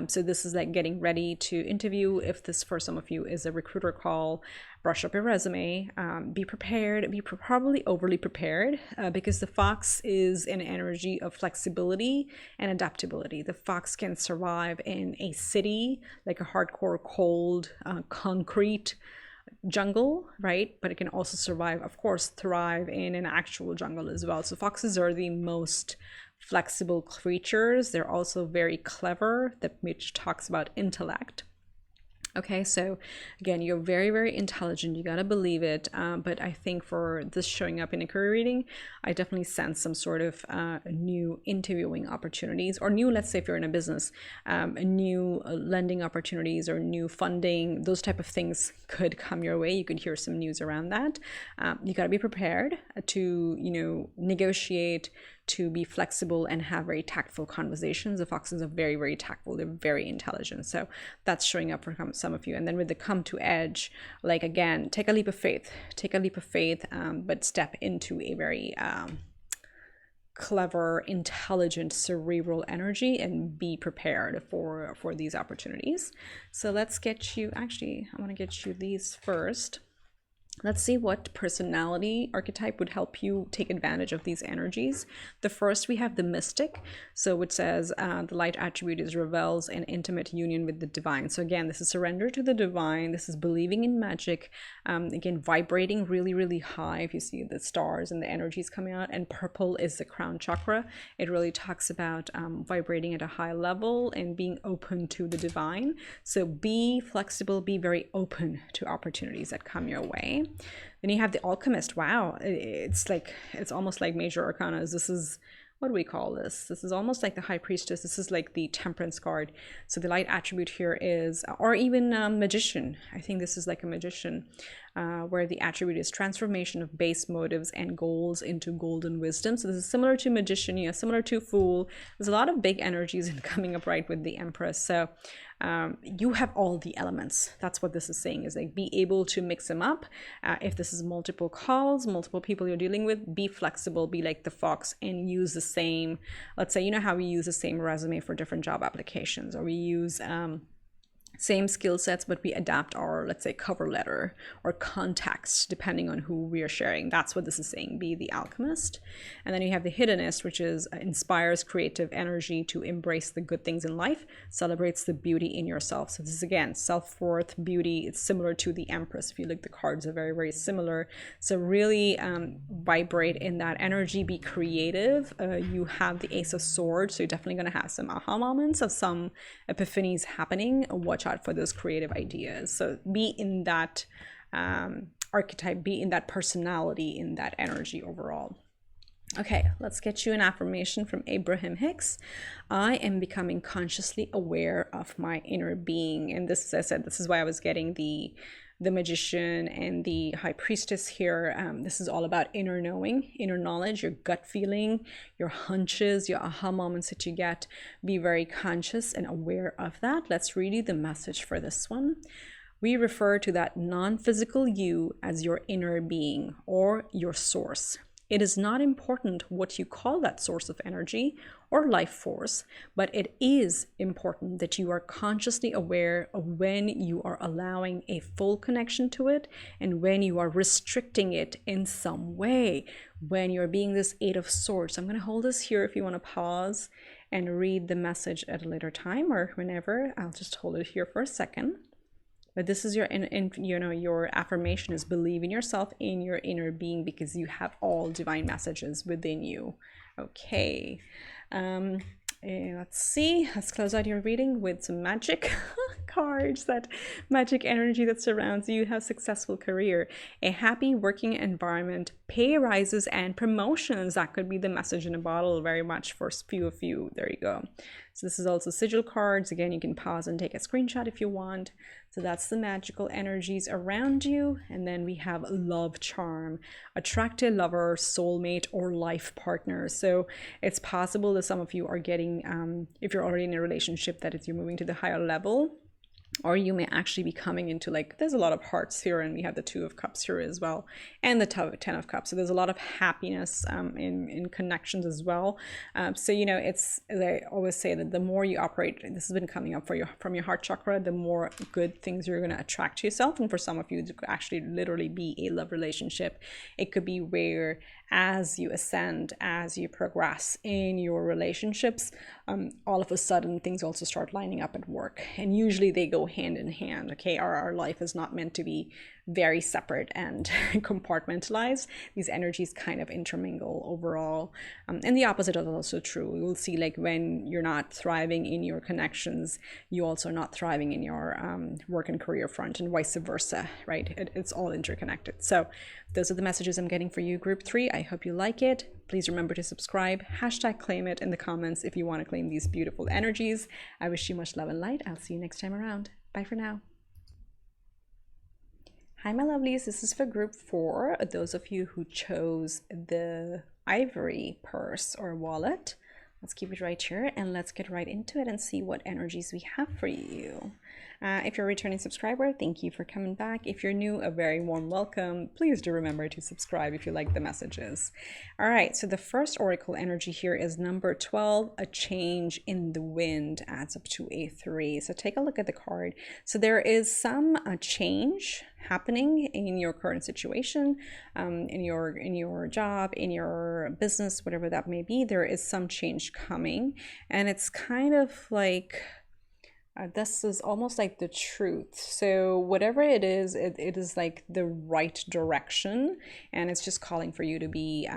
So this is like getting ready to interview. If this for some of you is a recruiter call, brush up your resume, be prepared, be probably overly prepared, because the fox is an energy of flexibility and adaptability. The fox can survive in a city, like a hardcore cold concrete jungle, right? But it can also survive, of course, thrive in an actual jungle as well. So foxes are the most flexible creatures. They're also very clever, which talks about intellect. Okay, so again, you're very, very intelligent. You gotta believe it. But I think for this showing up in a career reading, I definitely sense some sort of new interviewing opportunities, or new, let's say if you're in a business, new lending opportunities or new funding, those type of things could come your way. You could hear some news around that. You gotta be prepared to, negotiate, to be flexible and have very tactful conversations. The foxes are very, very tactful. They're very intelligent. So that's showing up for some of you. And then with the come to edge, like again, take a leap of faith, but step into a very clever, intelligent, cerebral energy and be prepared for these opportunities. So let's get you, actually, I want to get you these first. Let's see what personality archetype would help you take advantage of these energies. The first, we have the mystic. So it says the light attribute is revels in intimate union with the divine. So again, this is surrender to the divine. This is believing in magic. Again, vibrating really, really high. If you see the stars and the energies coming out, and purple is the crown chakra. It really talks about vibrating at a high level and being open to the divine. So be flexible, be very open to opportunities that come your way. Then you have the alchemist. Wow, it's almost like major arcana. This is, what do we call this? This is almost like the high priestess. This is like the temperance card. So the light attribute here is, or even magician. I think this is like a magician, where the attribute is transformation of base motives and goals into golden wisdom. So this is similar to magician, similar to fool. There's a lot of big energies coming up right with the empress. So you have all the elements. That's what this is saying, is like be able to mix them up. If this is multiple calls, multiple people you're dealing with, be flexible, be like the fox and use the same, let's say, how we use the same resume for different job applications, or we use same skill sets, but we adapt our, let's say, cover letter or context depending on who we are sharing. That's what this is saying, be the alchemist. And then you have the hedonist, which is inspires creative energy to embrace the good things in life, celebrates the beauty in yourself. So this is, again, self-worth, beauty. It's similar to the empress. If you look, the cards are very, very similar. So really vibrate in that energy, be creative. You have the ace of swords, so you're definitely going to have some aha moments of some epiphanies happening. Watch out for those creative ideas. So be in that archetype, be in that personality, in that energy overall. Okay, let's get you an affirmation from Abraham Hicks. I am becoming consciously aware of my inner being. And this, as I said, this is why I was getting the magician and the high priestess here. This is all about inner knowing, inner knowledge, your gut feeling, your hunches, your aha moments that you get. Be very conscious and aware of that. Let's read you the message for this one. We refer to that non-physical you as your inner being or your source. It is not important what you call that source of energy or life force, but it is important that you are consciously aware of when you are allowing a full connection to it and when you are restricting it in some way, when you're being this Eight of Swords. I'm going to hold this here if you want to pause and read the message at a later time or whenever. I'll just hold it here for a second. But this is your affirmation is believe in yourself, in your inner being, because you have all divine messages within you. Okay. Let's see. Let's close out your reading with some magic cards, that magic energy that surrounds you. Have successful career, a happy working environment, pay rises and promotions. That could be the message in a bottle very much for few of you. There you go. So this is also sigil cards. Again, you can pause and take a screenshot if you want. So that's the magical energies around you. And then we have love charm, attract a lover, soulmate, or life partner. So it's possible that some of you are getting, if you're already in a relationship, that you're moving to the higher level. Or you may actually be coming into, like, there's a lot of hearts here, and we have the Two of Cups here as well, and the Ten of Cups. So there's a lot of happiness in connections as well. So it's, they always say that the more you operate, this has been coming up from your heart chakra, the more good things you're going to attract to yourself. And for some of you, it could actually literally be a love relationship. It could be where as you ascend, as you progress in your relationships, all of a sudden things also start lining up at work. And usually they go hand in hand. Okay, our life is not meant to be very separate and compartmentalized. These energies kind of intermingle overall. And the opposite is also true. We will see, like, when you're not thriving in your connections, you also are not thriving in your work and career front, and vice versa, right? It's all interconnected. So those are the messages I'm getting for you, group 3. I hope you like it. Please remember to subscribe. Hashtag claim it in the comments if you want to claim these beautiful energies. I wish you much love and light. I'll see you next time around. Bye for now. Hi, my lovelies. This is for group 4. Those of you who chose the ivory purse or wallet. Let's keep it right here and let's get right into it and see what energies we have for you. If you're a returning subscriber, thank you for coming back. If you're new, a very warm welcome. Please do remember to subscribe if you like the messages. All right, so the first oracle energy here is number 12, a change in the wind, adds up to a 3. So take a look at the card. So there is some change happening in your current situation, in your job, in your business, whatever that may be. There is some change coming, and it's kind of like this is almost like the truth. So whatever it is, it is like the right direction, and it's just calling for you to be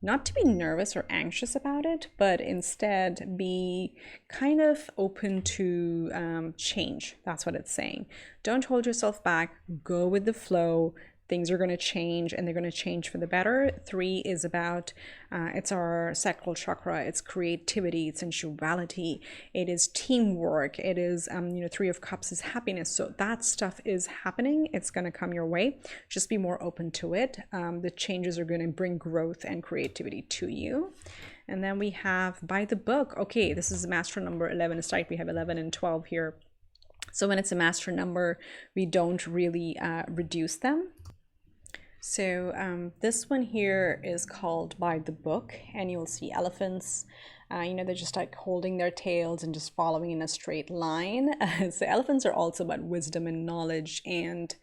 not to be nervous or anxious about it, but instead be kind of open to change. That's what it's saying. Don't hold yourself back. Go with the flow. Things are going to change, and they're going to change for the better. 3 is about, it's our sacral chakra, it's creativity, it's sensuality, it is teamwork, it is, 3 of Cups is happiness. So that stuff is happening. It's going to come your way. Just be more open to it. The changes are going to bring growth and creativity to you. And then we have by the book. Okay, this is master number 11. It's right. We have 11 and 12 here. So when it's a master number, we don't really reduce them. So this one here is called By the Book, and you'll see elephants. They're just like holding their tails and just following in a straight line. So elephants are also about wisdom and knowledge and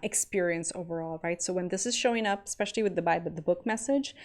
experience overall, right? So when this is showing up, especially with the By the Book message,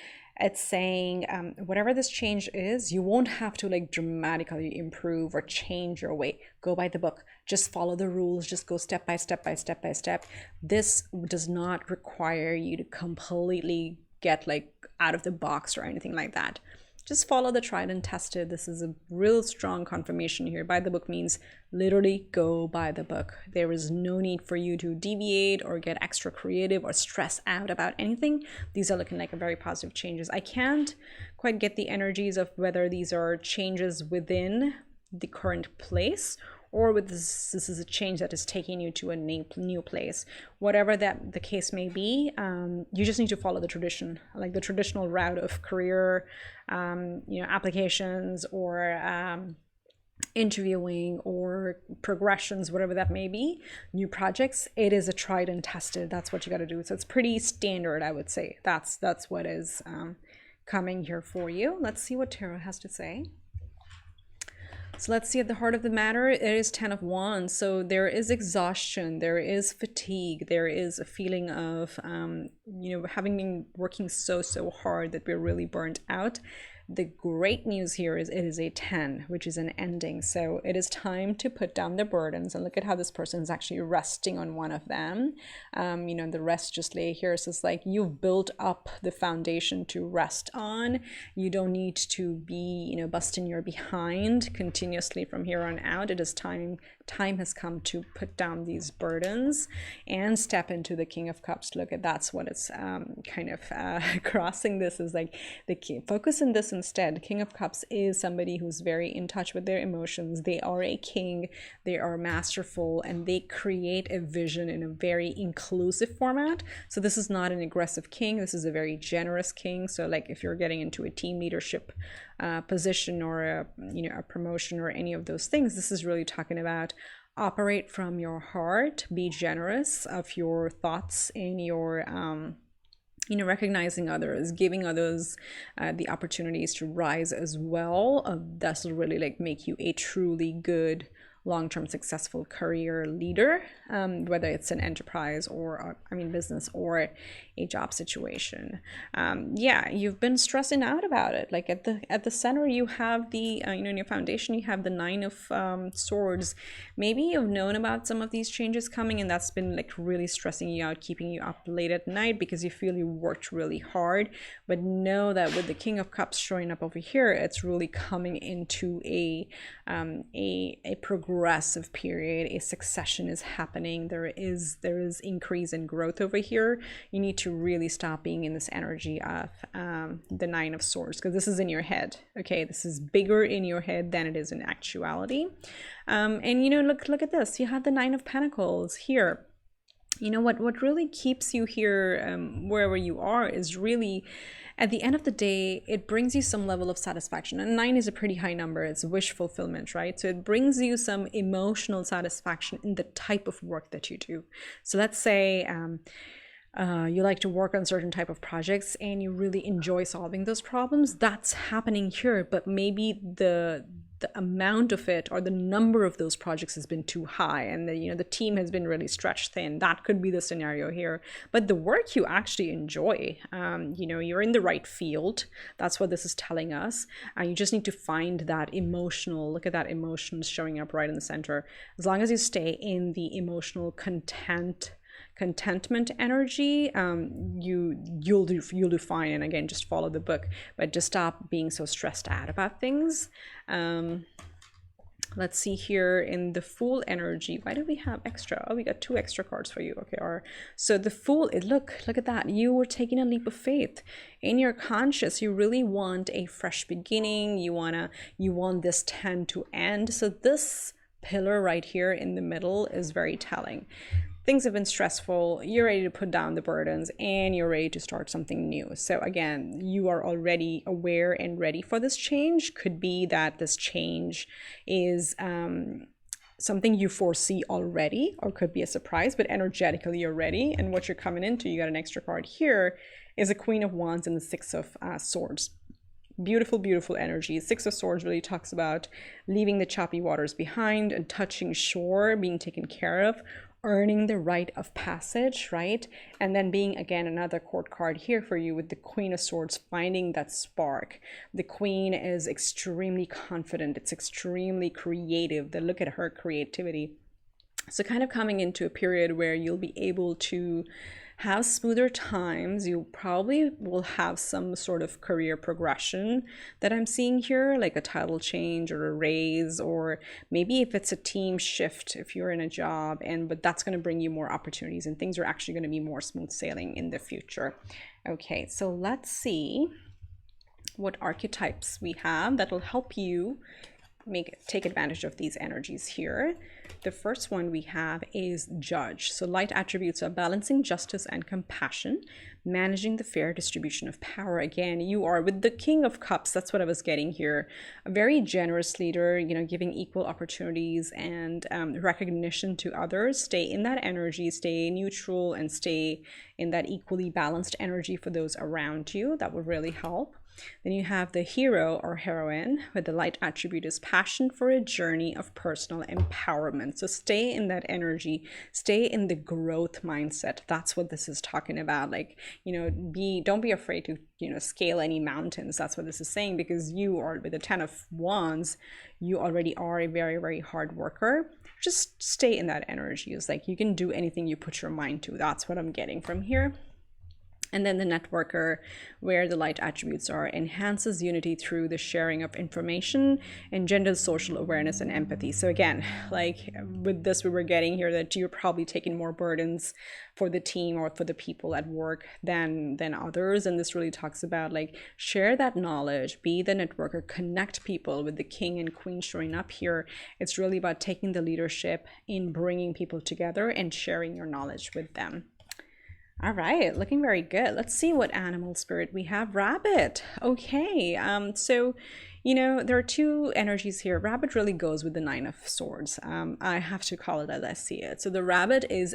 it's saying whatever this change is, you won't have to like dramatically improve or change your way. Go by the book. Just follow the rules. Just go step by step by step by step. This does not require you to completely get like out of the box or anything like that. Just follow the tried and tested. This is a real strong confirmation here. By the book means literally go by the book. There is no need for you to deviate or get extra creative or stress out about anything. These are looking like a very positive changes. I can't quite get the energies of whether these are changes within the current place or with this is a change that is taking you to a new place. Whatever that the case may be, you just need to follow the tradition, like the traditional route of career, applications or interviewing or progressions, whatever that may be, new projects. It is a tried and tested. That's what you got to do. So it's pretty standard, I would say. That's what is coming here for you. Let's see what Tarot has to say. So let's see, at the heart of the matter, it is 10 of Wands. So there is exhaustion, there is fatigue, there is a feeling of, having been working so hard that we're really burnt out. The great news here is it is a 10, which is an ending. So it is time to put down the burdens, and look at how this person is actually resting on one of them. The rest just lay here. So it's like you've built up the foundation to rest on. You don't need to be, busting your behind continuously from here on out. It is time has come to put down these burdens and step into the King of Cups. Look at that's what it's crossing. This is like the key. Focus on this instead. King of Cups is somebody who's very in touch with their emotions. They are a king, they are masterful, and they create a vision in a very inclusive format. So this is not an aggressive king, this is a very generous king. So like if you're getting into a team leadership position or a promotion or any of those things, this is really talking about operate from your heart, be generous of your thoughts in your recognizing others, giving others the opportunities to rise as well. That's really like make you a truly good long-term successful career leader, whether it's an enterprise or business or a job situation. Yeah, you've been stressing out about it. Like at the center, you have the in your foundation, you have the Nine of Swords. Maybe you've known about some of these changes coming, and that's been like really stressing you out, keeping you up late at night because you feel you worked really hard. But know that with the King of Cups showing up over here, it's really coming into a progressive period. A succession is happening. There is increase in growth over here. You need to really stop being in this energy of the Nine of Swords, because this is in your head. Okay, this is bigger in your head than it is in actuality. And you know, look at this. You have the Nine of Pentacles here. You know what really keeps you here, wherever you are, is really, at the end of the day, it brings you some level of satisfaction. And 9 is a pretty high number. It's wish fulfillment, right? So it brings you some emotional satisfaction in the type of work that you do. So let's say you like to work on certain type of projects and you really enjoy solving those problems. That's happening here, but maybe the amount of it or the number of those projects has been too high, and the team has been really stretched thin. That could be the scenario here. But the work you actually enjoy, you're in the right field. That's what this is telling us. You just need to find that emotional, look at that emotion showing up right in the center. As long as you stay in the emotional contentment energy, you'll do fine. And again, just follow the book, but just stop being so stressed out about things. Let's see here in the Fool energy. Why do we have extra? Oh, we got 2 extra cards for you. Okay, so the Fool, look at that. You were taking a leap of faith in your conscious. You really want a fresh beginning. You want this 10 to end. So this pillar right here in the middle is very telling. Things have been stressful, you're ready to put down the burdens, and you're ready to start something new. So again, you are already aware and ready for this change. Could be that this change is something you foresee already, or could be a surprise, but energetically you're ready. And what you're coming into, you got an extra card here, is a Queen of Wands and the Six of Swords. Beautiful, beautiful energy. 6 of Swords really talks about leaving the choppy waters behind and touching shore, being taken care of, earning the rite of passage, right? And then being, again, another court card here for you with the Queen of Swords, finding that spark. The Queen is extremely confident. It's extremely creative. Look at her creativity. So kind of coming into a period where you'll be able to have smoother times. You probably will have some sort of career progression that I'm seeing here, like a title change or a raise, or maybe if it's a team shift, if you're in a job, but that's going to bring you more opportunities and things are actually going to be more smooth sailing in the future. Okay, so let's see what archetypes we have that will help you take advantage of these energies here. The first one we have is Judge. So light attributes are balancing justice and compassion, managing the fair distribution of power. Again, you are with the King of Cups. That's what I was getting here. A very generous leader, giving equal opportunities and recognition to others. Stay in that energy, stay neutral, and stay in that equally balanced energy for those around you. That would really help. Then you have the Hero or Heroine, where the light attribute is passion for a journey of personal empowerment. So stay in that energy, stay in the growth mindset. That's what this is talking about. Like, don't be afraid to, scale any mountains. That's what this is saying, because you are, with the 10 of Wands, you already are a very, very hard worker. Just stay in that energy. It's like you can do anything you put your mind to. That's what I'm getting from here. And then the Networker, where the light attributes are enhances unity through the sharing of information, engenders social awareness and empathy. So again, like with this, we were getting here that you're probably taking more burdens for the team or for the people at work than others. And this really talks about like share that knowledge, be the networker, connect people. With the King and Queen showing up here, it's really about taking the leadership in bringing people together and sharing your knowledge with them. All right, looking very good. Let's see what animal spirit we have. Rabbit. Okay, so You know, there are two energies here. Rabbit really goes with the Nine of Swords. I have to call it as I see it. So the rabbit is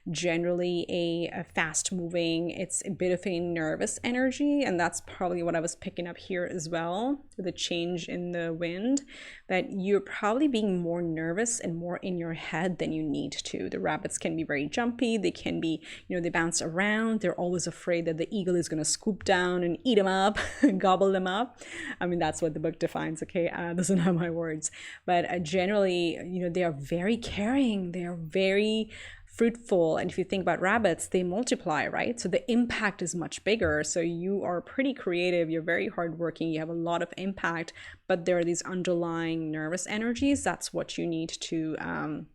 generally a fast moving, it's a bit of a nervous energy. And that's probably what I was picking up here as well, with the change in the wind, that you're probably being more nervous and more in your head than you need to. The rabbits can be very jumpy. They can be, they bounce around. They're always afraid that the eagle is going to swoop down and eat them up, gobble them up. I mean, that's what the book defines, okay? Those are not my words. But generally, they are very caring. They are very fruitful. And if you think about rabbits, they multiply, right? So the impact is much bigger. So you are pretty creative. You're very hardworking. You have a lot of impact. But there are these underlying nervous energies. That's what you need to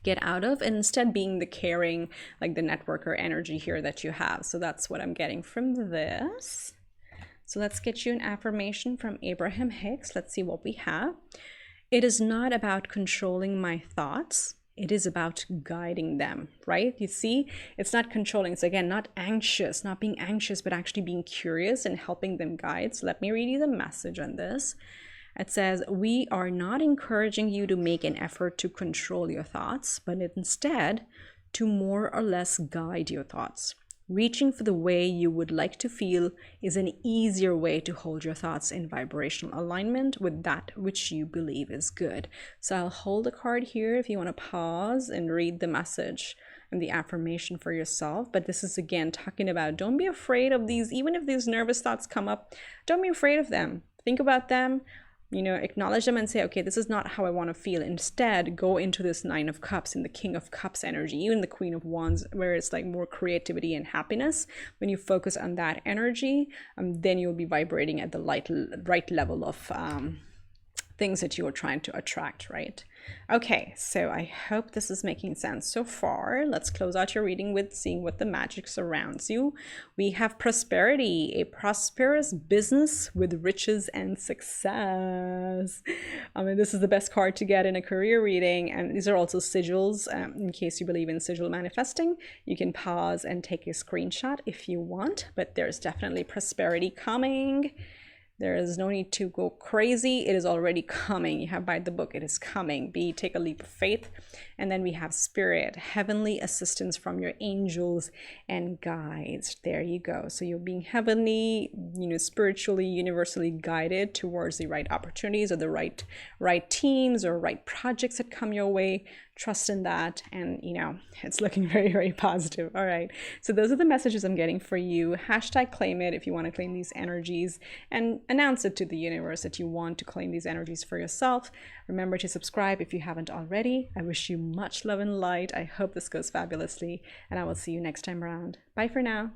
get out of, and instead being the caring, like the networker energy here that you have. So that's what I'm getting from this. So let's get you an affirmation from Abraham Hicks. Let's see what we have. It is not about controlling my thoughts. It is about guiding them, right? You see, it's not controlling. It's again, not anxious, not being anxious, but actually being curious and helping them guide. So let me read you the message on this. It says, we are not encouraging you to make an effort to control your thoughts, but instead to more or less guide your thoughts. Reaching for the way you would like to feel is an easier way to hold your thoughts in vibrational alignment with that which you believe is good. So I'll hold a card here if you want to pause and read the message and the affirmation for yourself. But this is again talking about, don't be afraid of these, even if these nervous thoughts come up, don't be afraid of them. Think about them. Acknowledge them and say, okay, this is not how I want to feel. Instead, go into this Nine of Cups and the King of Cups energy, even the Queen of Wands, where it's like more creativity and happiness. When you focus on that energy, then you'll be vibrating at the right level of things that you are trying to attract, right? Okay, so I hope this is making sense so far. Let's close out your reading with seeing what the magic surrounds you. We have prosperity, a prosperous business with riches and success. I mean, this is the best card to get in a career reading. And these are also sigils. In case you believe in sigil manifesting, you can pause and take a screenshot if you want, but there's definitely prosperity coming. There is no need to go crazy. It is already coming. You have by the book, it is coming. Take a leap of faith. And then we have spirit, heavenly assistance from your angels and guides. There you go. So you're being heavenly, spiritually, universally guided towards the right opportunities or the right teams or right projects that come your way. Trust in that, and it's looking very, very positive. All right, so those are the messages I'm getting for you. Hashtag claim it if you want to claim these energies, and announce it to the universe that you want to claim these energies for yourself. Remember to subscribe if you haven't already. I wish you much love and light. I hope this goes fabulously, and I will see you next time around. Bye for now.